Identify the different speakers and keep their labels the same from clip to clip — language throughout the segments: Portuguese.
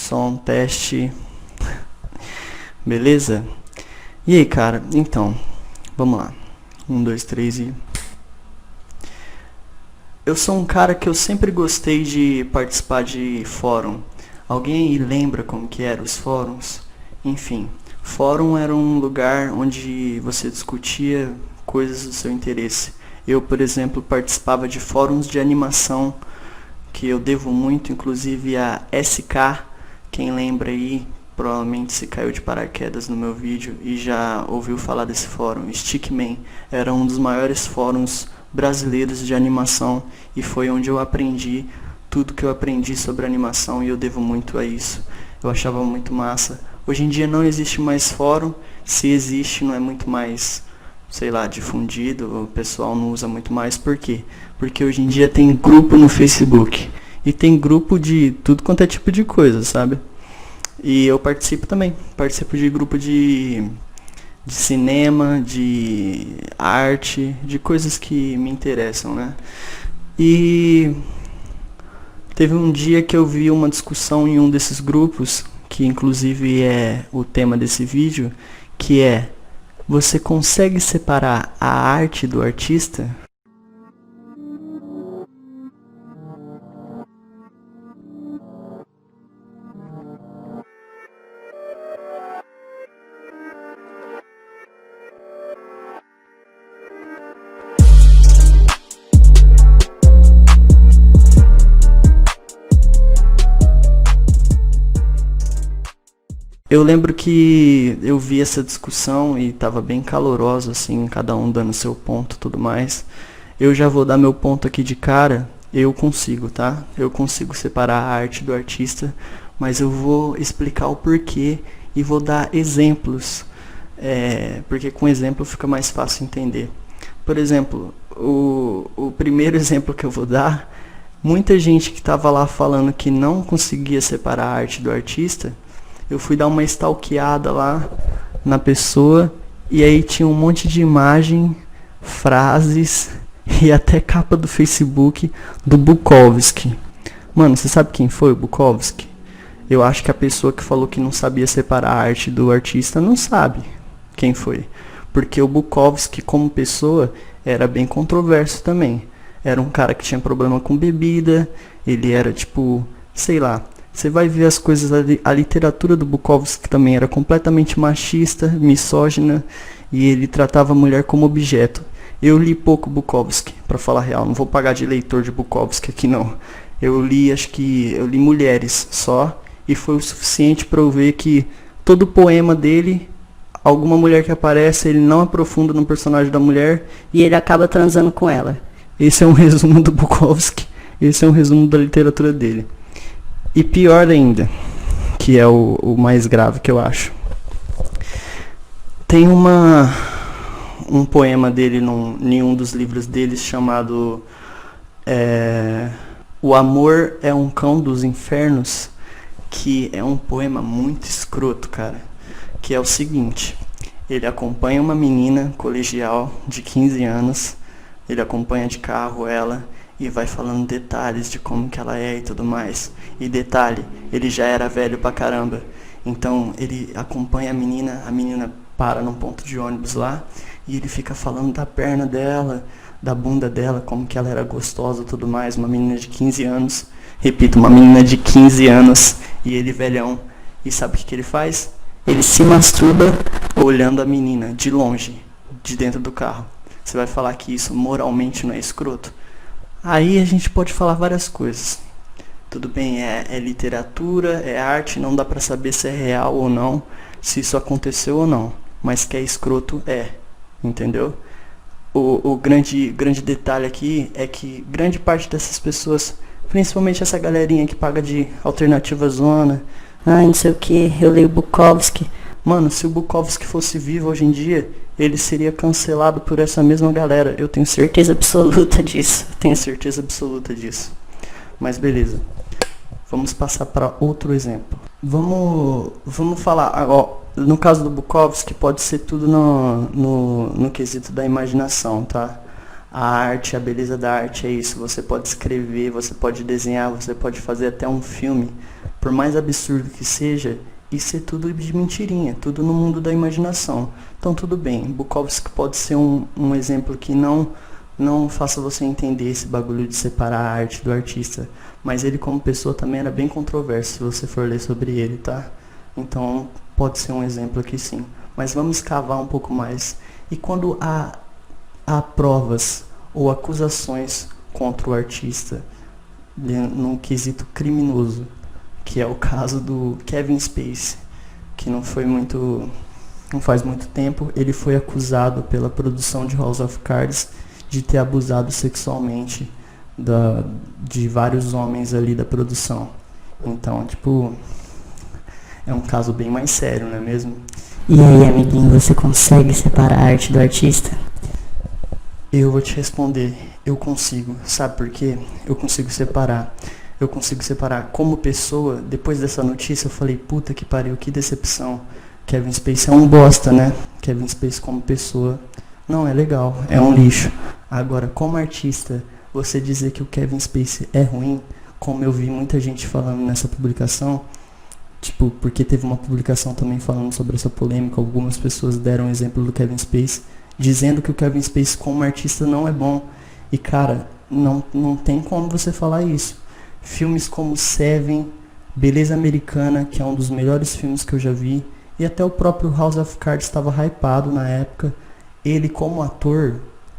Speaker 1: som, teste. Beleza? E aí, cara? Então, vamos lá. 1, 2, 3 e... Eu sou um cara que eu sempre gostei de participar de fórum. Alguém aí lembra como que eram os fóruns? Enfim, fórum era um lugar onde você discutia coisas do seu interesse. Eu, por exemplo, participava de fóruns de animação, que eu devo muito, inclusive a SK, quem lembra aí, provavelmente se caiu de paraquedas no meu vídeo e já ouviu falar desse fórum. Stickman era um dos maiores fóruns brasileiros de animação e foi onde eu aprendi tudo que eu aprendi sobre animação e eu devo muito a isso. Eu achava muito massa. Hoje em dia não existe mais fórum, se existe não é muito mais, sei lá, difundido, o pessoal não usa muito mais. Por quê? Porque hoje em dia tem grupo no Facebook e tem grupo de tudo quanto é tipo de coisa, sabe? E eu participo também, participo de grupo de cinema, de arte, de coisas que me interessam, né? E teve um dia que eu vi uma discussão em um desses grupos, que inclusive é o tema desse vídeo, que é: você consegue separar a arte do artista? Eu lembro que eu vi essa discussão e estava bem calorosa, assim, cada um dando seu ponto e tudo mais. Eu já vou dar meu ponto aqui de cara. Eu consigo, tá? Eu consigo separar a arte do artista, mas eu vou explicar o porquê e vou dar exemplos, porque com exemplo fica mais fácil entender. Por exemplo, o primeiro exemplo que eu vou dar, muita gente que estava lá falando que não conseguia separar a arte do artista, eu fui dar uma stalkeada lá na pessoa e aí tinha um monte de imagem, frases e até capa do Facebook do Bukowski. Mano, você sabe quem foi o Bukowski? Eu acho que a pessoa que falou que não sabia separar a arte do artista não sabe quem foi. Porque o Bukowski, como pessoa, era bem controverso também. Era um cara que tinha problema com bebida, ele era tipo, sei lá... Você vai ver as coisas ali, a literatura do Bukowski também era completamente machista, misógina, e ele tratava a mulher como objeto. Eu li pouco Bukowski, pra falar a real, não vou pagar de leitor de Bukowski aqui não. Eu li Mulheres só, e foi o suficiente para eu ver que todo poema dele, alguma mulher que aparece, ele não aprofunda no personagem da mulher, e ele acaba transando com ela. Esse é um resumo do Bukowski, esse é um resumo da literatura dele. E pior ainda, que é o mais grave que eu acho. Tem um poema dele em um dos livros deles chamado O Amor é um Cão dos Infernos, que é um poema muito escroto, cara. Que é o seguinte: ele acompanha uma menina colegial de 15 anos, ele acompanha de carro ela, e vai falando detalhes de como que ela é e tudo mais. E detalhe, ele já era velho pra caramba. Então ele acompanha a menina para num ponto de ônibus lá, e ele fica falando da perna dela, da bunda dela, como que ela era gostosa e tudo mais. Uma menina de 15 anos, repito, uma menina de 15 anos, e ele velhão. E sabe o que ele faz? Ele se masturba olhando a menina de longe, de dentro do carro. Você vai falar que isso moralmente não é escroto? Aí a gente pode falar várias coisas. Tudo bem, é literatura, é arte, não dá pra saber se é real ou não, se isso aconteceu ou não. Mas que é escroto, entendeu? O grande detalhe aqui é que grande parte dessas pessoas, principalmente essa galerinha que paga de alternativa zona, não sei o que, eu leio Bukowski. Mano, se o Bukowski fosse vivo hoje em dia, ele seria cancelado por essa mesma galera. Eu tenho certeza absoluta disso. Mas beleza. Vamos passar para outro exemplo. Vamos falar, ó, no caso do Bukowski, pode ser tudo no quesito da imaginação, tá? A arte, a beleza da arte é isso. Você pode escrever, você pode desenhar, você pode fazer até um filme. Por mais absurdo que seja, isso é tudo de mentirinha, tudo no mundo da imaginação. Então tudo bem, Bukowski pode ser um exemplo que não faça você entender esse bagulho de separar a arte do artista. Mas ele como pessoa também era bem controverso, se você for ler sobre ele, tá? Então pode ser um exemplo aqui sim. Mas vamos escavar um pouco mais. E quando há provas ou acusações contra o artista num quesito criminoso, que é o caso do Kevin Spacey, que não faz muito tempo, ele foi acusado pela produção de House of Cards de ter abusado sexualmente de vários homens ali da produção. Então, tipo, é um caso bem mais sério, não é mesmo?
Speaker 2: E aí, amiguinho, você consegue separar a arte do artista?
Speaker 1: Eu vou te responder, eu consigo. Sabe por quê? Eu consigo separar. Como pessoa. Depois dessa notícia eu falei, puta que pariu, que decepção. Kevin Spacey é um bosta, né? Kevin Spacey como pessoa não é legal, é um lixo. Agora, como artista, você dizer que o Kevin Spacey é ruim, como eu vi muita gente falando nessa publicação, tipo, porque teve uma publicação também falando sobre essa polêmica, algumas pessoas deram exemplo do Kevin Spacey, dizendo que o Kevin Spacey como artista não é bom. E cara, não tem como você falar isso. Filmes como Seven, Beleza Americana, que é um dos melhores filmes que eu já vi, e até o próprio House of Cards estava hypado na época. Ele como ator,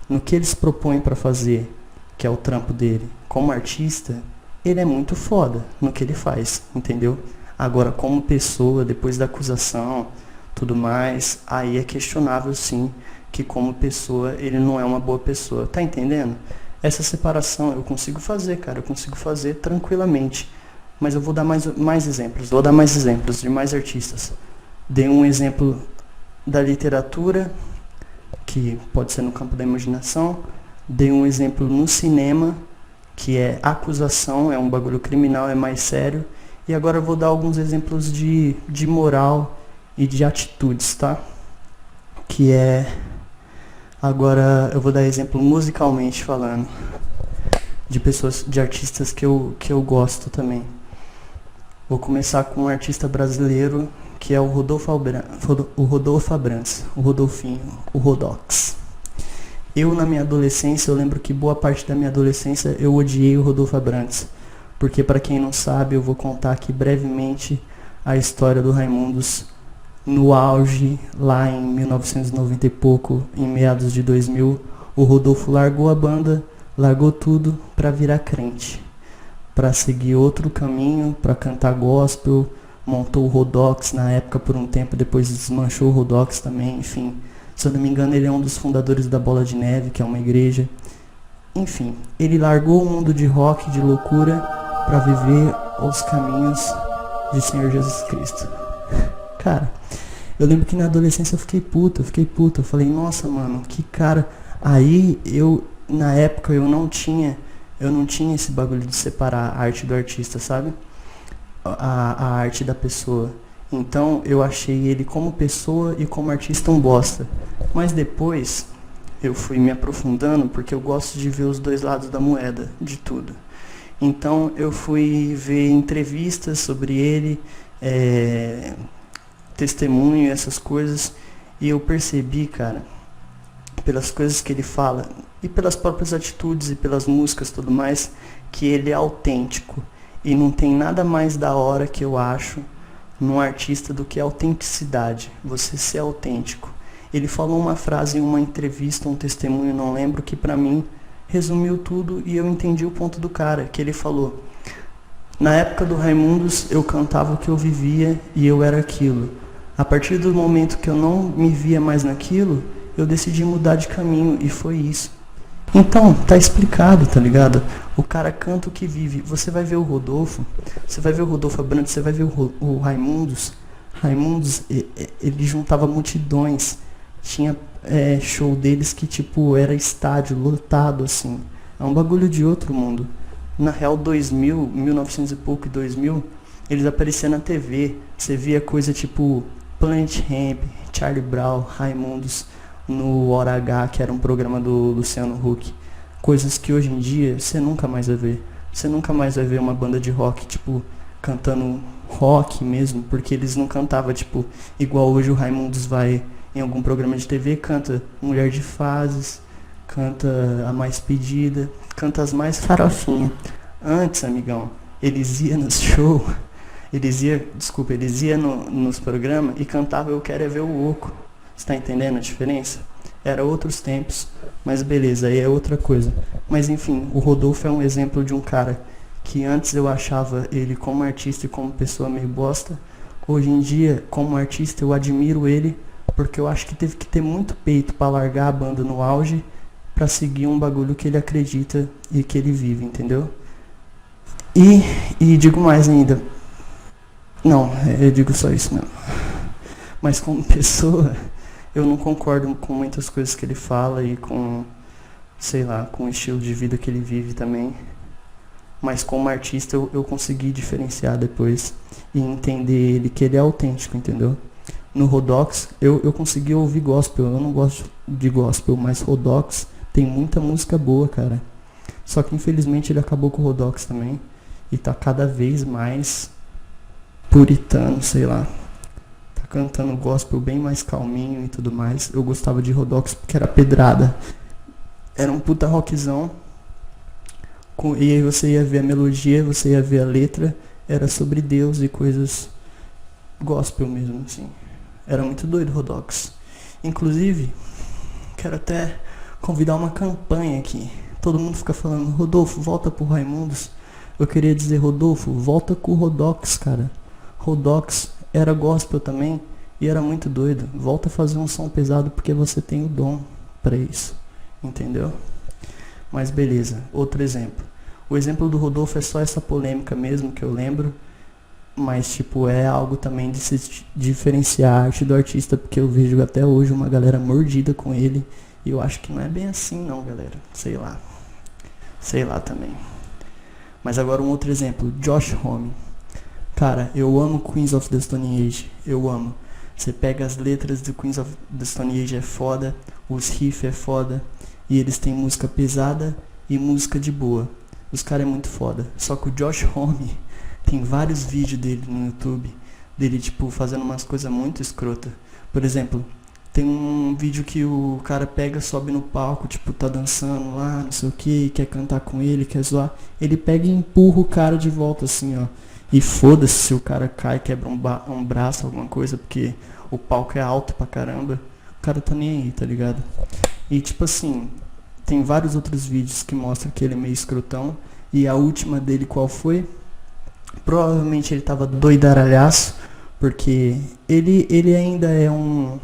Speaker 1: no que ele se propõe para fazer, que é o trampo dele, como artista, ele é muito foda no que ele faz, entendeu? Agora como pessoa, depois da acusação, tudo mais, aí é questionável sim, que como pessoa ele não é uma boa pessoa, tá entendendo? Essa separação eu consigo fazer, cara, eu consigo fazer tranquilamente. Mas eu vou dar mais exemplos, de mais artistas. Dei um exemplo da literatura, que pode ser no campo da imaginação. Dei um exemplo no cinema, que é acusação, é um bagulho criminal, é mais sério. E agora eu vou dar alguns exemplos de moral e de atitudes, tá? Que é... Agora eu vou dar exemplo musicalmente falando, de artistas que eu gosto também. Vou começar com um artista brasileiro que é o Rodolfo Abrantes, o Rodolfinho, o Rodox. Eu na minha adolescência, eu lembro que boa parte da minha adolescência eu odiei o Rodolfo Abrantes, porque para quem não sabe eu vou contar aqui brevemente a história do Raimundos. No auge, lá em 1990 e pouco, em meados de 2000, o Rodolfo largou a banda, largou tudo para virar crente, para seguir outro caminho, para cantar gospel, montou o Rodox na época por um tempo, depois desmanchou o Rodox também, enfim. Se eu não me engano, ele é um dos fundadores da Bola de Neve, que é uma igreja. Enfim, ele largou o mundo de rock, de loucura, para viver os caminhos de Senhor Jesus Cristo. Cara, eu lembro que na adolescência eu fiquei puto. Eu falei, nossa, mano, que cara. Aí na época eu não tinha esse bagulho de separar a arte do artista, sabe? A arte da pessoa. Então eu achei ele como pessoa e como artista um bosta. Mas depois eu fui me aprofundando, porque eu gosto de ver os dois lados da moeda, de tudo. Então eu fui ver entrevistas sobre ele, testemunho, essas coisas, e eu percebi, cara, pelas coisas que ele fala, e pelas próprias atitudes, e pelas músicas e tudo mais, que ele é autêntico. E não tem nada mais da hora que eu acho num artista do que a autenticidade, você ser autêntico. Ele falou uma frase em uma entrevista, um testemunho, não lembro, que pra mim resumiu tudo e eu entendi o ponto do cara, que ele falou: na época do Raimundos eu cantava o que eu vivia e eu era aquilo. A partir do momento que eu não me via mais naquilo, eu decidi mudar de caminho e foi isso. Então, tá explicado, tá ligado? O cara canta o que vive. Você vai ver o Rodolfo, você vai ver o Rodolfo Abrantes, você vai ver o Raimundos. Raimundos, ele juntava multidões. Tinha show deles que, tipo, era estádio lotado, assim. É um bagulho de outro mundo. Na real, 1900 e pouco e 2000, eles apareciam na TV. Você via coisa tipo Planet Hemp, Charlie Brown, Raimundos, no Hora H, que era um programa do Luciano Huck. Coisas que hoje em dia você nunca mais vai ver. Você nunca mais vai ver uma banda de rock, tipo, cantando rock mesmo, porque eles não cantavam, tipo, igual hoje o Raimundos vai em algum programa de TV, canta Mulher de Fases, canta A Mais Pedida, canta as mais farofinha. Antes, amigão, eles iam nos show, eles iam nos programas e cantavam Eu Quero É Ver o Oco. Você tá entendendo a diferença? Era outros tempos, mas beleza, aí é outra coisa. Mas enfim, o Rodolfo é um exemplo de um cara que antes eu achava ele como artista e como pessoa meio bosta. Hoje em dia, como artista, eu admiro ele, porque eu acho que teve que ter muito peito pra largar a banda no auge pra seguir um bagulho que ele acredita e que ele vive, entendeu? E digo mais ainda. Não, eu digo só isso mesmo. Mas como pessoa, eu não concordo com muitas coisas que ele fala e com, sei lá, com o estilo de vida que ele vive também. Mas como artista eu consegui diferenciar depois e entender ele, que ele é autêntico, entendeu? No Rodox eu consegui ouvir gospel, eu não gosto de gospel, mas Rodox tem muita música boa, cara. Só que infelizmente ele acabou com o Rodox também e tá cada vez mais puritano, sei lá. Tá cantando gospel bem mais calminho e tudo mais. Eu gostava de Rodox porque era pedrada. Era um puta rockzão. E aí você ia ver a melodia, você ia ver a letra, era sobre Deus e coisas gospel mesmo, assim. Era muito doido Rodox. Inclusive, quero até convidar uma campanha aqui. Todo mundo fica falando, Rodolfo, volta pro Raimundos. Eu queria dizer, Rodolfo, volta com o Rodox, cara. Rodox era gospel também e era muito doido. Volta a fazer um som pesado porque você tem o dom pra isso, entendeu? Mas beleza, outro exemplo. O exemplo do Rodolfo é só essa polêmica mesmo que eu lembro. Mas tipo, é algo também de se diferenciar a arte do artista. Porque eu vejo até hoje uma galera mordida com ele. E eu acho que não é bem assim não, galera. Sei lá. Sei lá também. Mas agora um outro exemplo, Josh Homme. Cara, eu amo Queens of the Stone Age. Eu amo. Você pega as letras do Queens of the Stone Age, é foda. Os riffs é foda. E eles têm música pesada e música de boa. Os caras é muito foda. Só que o Josh Homme tem vários vídeos dele no YouTube. Dele, tipo, fazendo umas coisas muito escrotas. Por exemplo, tem um vídeo que o cara pega, sobe no palco, tipo, tá dançando lá, não sei o que, quer cantar com ele, quer zoar. Ele pega e empurra o cara de volta, assim, ó. E foda-se se o cara cai, quebra um braço, alguma coisa, porque o palco é alto pra caramba. O cara tá nem aí, tá ligado? E tipo assim, tem vários outros vídeos que mostram que ele é meio escrotão. E a última dele qual foi? Provavelmente ele tava doidaralhaço, porque ele ainda é um...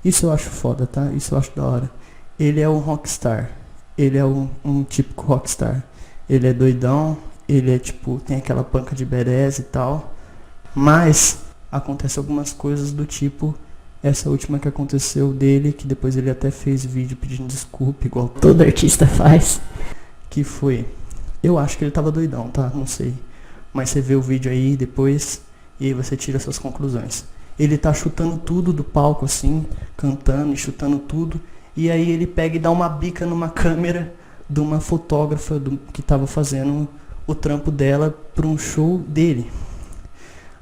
Speaker 1: Isso eu acho foda, tá? Isso eu acho da hora. Ele é um rockstar. Ele é um típico rockstar. Ele é doidão, ele é tipo, tem aquela panca de badass e tal. Mas acontece algumas coisas do tipo essa última que aconteceu dele, que depois ele até fez vídeo pedindo desculpa, igual todo artista faz. Que foi, eu acho que ele tava doidão, tá? Não sei. Mas você vê o vídeo aí depois e aí você tira suas conclusões. Ele tá chutando tudo do palco assim, cantando e chutando tudo. E aí ele pega e dá uma bica numa câmera de uma fotógrafa que tava fazendo o trampo dela pra um show dele.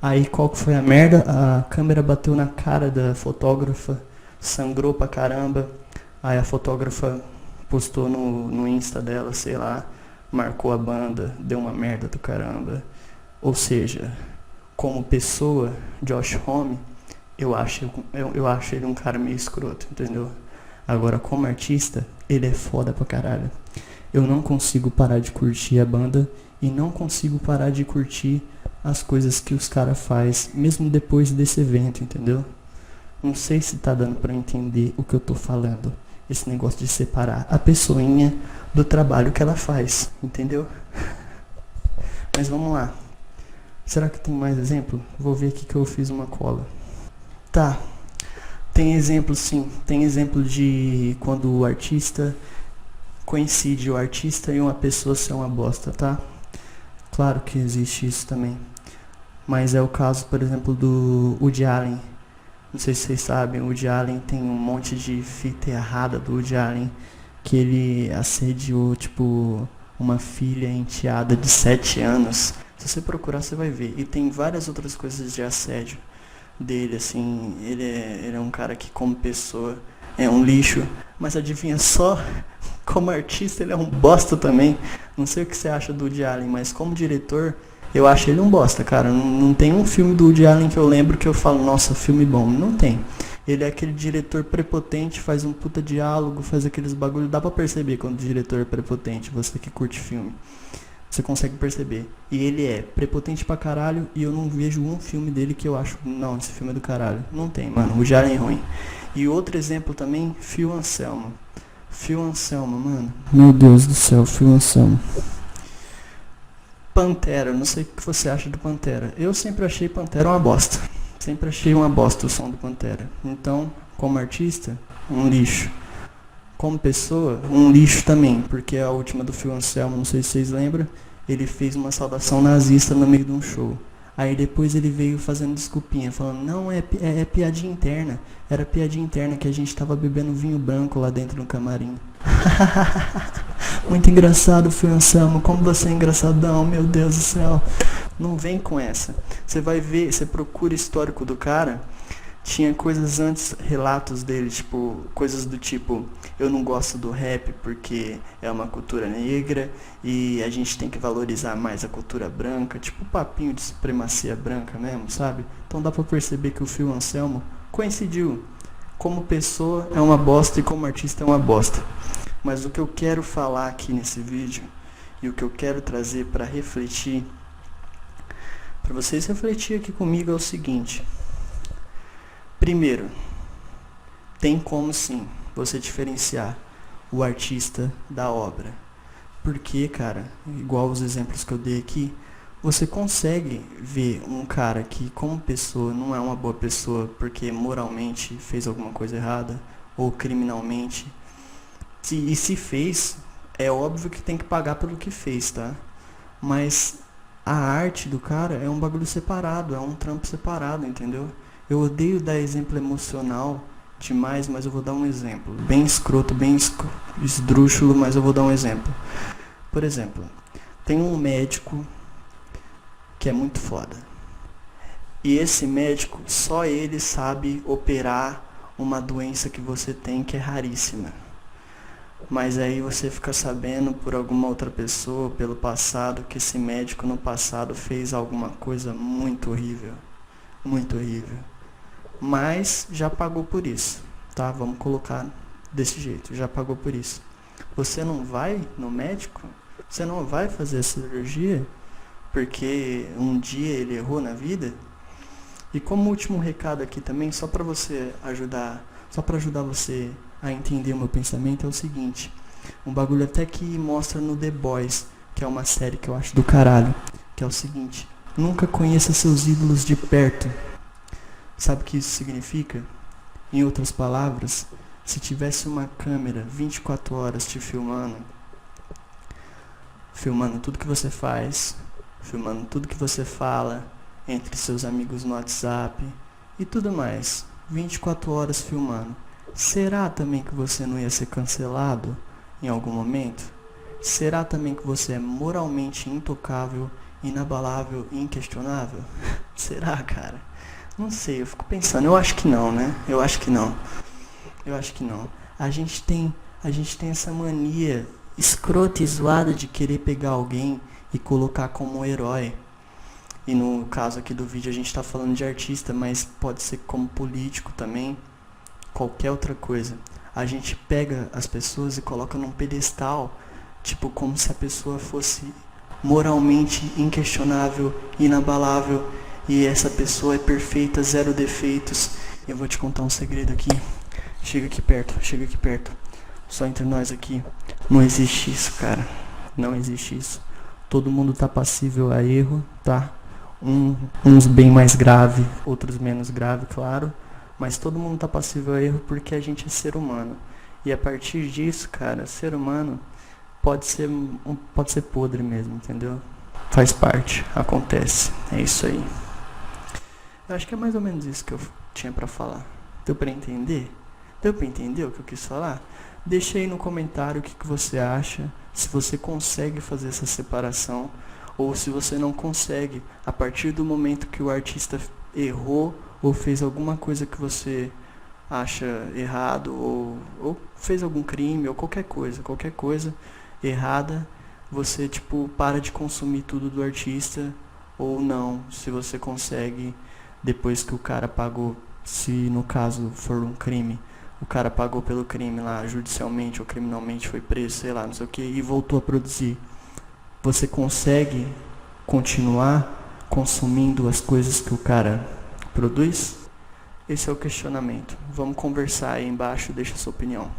Speaker 1: Aí qual que foi a merda? A câmera bateu na cara da fotógrafa, sangrou pra caramba. Aí a fotógrafa postou no Insta dela, sei lá, marcou a banda, deu uma merda do caramba. Ou seja, como pessoa, Josh Homme, eu acho ele um cara meio escroto, entendeu? Agora como artista, ele é foda pra caralho. Eu não consigo parar de curtir a banda e não consigo parar de curtir as coisas que os caras fazem, mesmo depois desse evento, entendeu? Não sei se tá dando pra entender o que eu tô falando. Esse negócio de separar a pessoinha do trabalho que ela faz, entendeu? Mas vamos lá. Será que tem mais exemplo? Vou ver aqui que eu fiz uma cola. Tá. Tem exemplo sim. Tem exemplo de quando o artista coincide o artista e uma pessoa ser uma bosta, tá? Claro que existe isso também. Mas é o caso, por exemplo, do Woody Allen Não sei se vocês sabem, o Woody Allen tem um monte de fita errada do Woody Allen, que ele assediou, tipo, uma filha enteada de 7 anos. Se você procurar, você vai ver. E tem várias outras coisas de assédio dele, assim. Ele é um cara que, como pessoa, é um lixo. Mas adivinha só, como artista, ele é um bosta também. Não sei o que você acha do Woody Allen, mas como diretor, eu acho ele um bosta, cara. Não tem um filme do Woody Allen que eu lembro que eu falo, nossa, filme bom. Não tem. Ele é aquele diretor prepotente, faz um puta diálogo, faz aqueles bagulho. Dá pra perceber quando o diretor é prepotente, você que curte filme. Você consegue perceber. E ele é prepotente pra caralho e eu não vejo um filme dele que eu acho, não, esse filme é do caralho. Não tem, mano. O Woody Allen é ruim. E outro exemplo também, Phil Anselmo. Phil Anselmo, mano. Meu Deus do céu, Phil Anselmo. Pantera, não sei o que você acha do Pantera. Eu sempre achei Pantera uma bosta. Sempre achei uma bosta o som do Pantera. Então, como artista, um lixo. Como pessoa, um lixo também. Porque a última do Phil Anselmo, não sei se vocês lembram, ele fez uma saudação nazista no meio de um show. Aí depois ele veio fazendo desculpinha, falando, não, é piadinha interna. Era piadinha interna que a gente tava bebendo vinho branco lá dentro do camarim. Muito engraçado, Phil Anselmo, como você é engraçadão, meu Deus do céu. Não vem com essa. Você vai ver, você procura histórico do cara, tinha coisas antes, relatos dele, tipo, coisas do tipo, eu não gosto do rap porque é uma cultura negra e a gente tem que valorizar mais a cultura branca, tipo papinho de supremacia branca mesmo, sabe? Então dá pra perceber que o Phil Anselmo coincidiu. Como pessoa é uma bosta e como artista é uma bosta. Mas o que eu quero falar aqui nesse vídeo e o que eu quero trazer para refletir, para vocês refletir aqui comigo é o seguinte. Primeiro, tem como sim você diferenciar o artista da obra. Porque, cara, igual os exemplos que eu dei aqui, você consegue ver um cara que como pessoa não é uma boa pessoa porque moralmente fez alguma coisa errada ou criminalmente. E se fez, é óbvio que tem que pagar pelo que fez, tá? Mas a arte do cara é um bagulho separado, é um trampo separado, entendeu? Eu odeio dar exemplo emocional demais, mas eu vou dar um exemplo. Bem escroto, bem esdrúxulo, mas eu vou dar um exemplo. Por exemplo, tem um médico que é muito foda. E esse médico, só ele sabe operar uma doença que você tem que é raríssima. Mas aí você fica sabendo por alguma outra pessoa, pelo passado, que esse médico no passado fez alguma coisa muito horrível. Muito horrível. Mas já pagou por isso, tá? Vamos colocar desse jeito, já pagou por isso. Você não vai no médico? Você não vai fazer a cirurgia porque um dia ele errou na vida? E como último recado aqui também, só para ajudar você a entender o meu pensamento, é o seguinte. Um bagulho até que mostra no The Boys, que é uma série que eu acho do caralho, que é o seguinte. Nunca conheça seus ídolos de perto. Sabe o que isso significa? Em outras palavras, se tivesse uma câmera 24 horas te filmando tudo que você faz, filmando tudo que você fala entre seus amigos no WhatsApp e tudo mais, 24 horas filmando, será também que você não ia ser cancelado em algum momento? Será também que você é moralmente intocável, inabalável e inquestionável? Será, cara? Não sei, eu fico pensando, eu acho que não, né? Eu acho que não. A gente tem essa mania escrota e zoada de querer pegar alguém e colocar como um herói. E no caso aqui do vídeo a gente tá falando de artista, mas pode ser como político também, qualquer outra coisa. A gente pega as pessoas e coloca num pedestal, tipo como se a pessoa fosse moralmente inquestionável, inabalável, e essa pessoa é perfeita, zero defeitos. Eu vou te contar um segredo aqui. Chega aqui perto. Só entre nós aqui. Não existe isso, cara. Não existe isso. Todo mundo tá passível a erro, tá? Uns bem mais grave, outros menos grave, claro. Mas todo mundo tá passível a erro porque a gente é ser humano. E a partir disso, cara, ser humano pode ser podre mesmo, entendeu? Faz parte, acontece. É isso aí. Eu acho que é mais ou menos isso que eu tinha pra falar. Deu pra entender? Deu pra entender o que eu quis falar? Deixa aí no comentário o que você acha, se você consegue fazer essa separação, ou se você não consegue, a partir do momento que o artista errou, ou fez alguma coisa que você acha errado, ou fez algum crime, ou qualquer coisa errada, você tipo para de consumir tudo do artista, ou não, se você consegue, depois que o cara pagou, se no caso for um crime, o cara pagou pelo crime lá, judicialmente ou criminalmente, foi preso, sei lá, não sei o que, e voltou a produzir, você consegue continuar consumindo as coisas que o cara produz? Esse é o questionamento. Vamos conversar aí embaixo, deixa a sua opinião.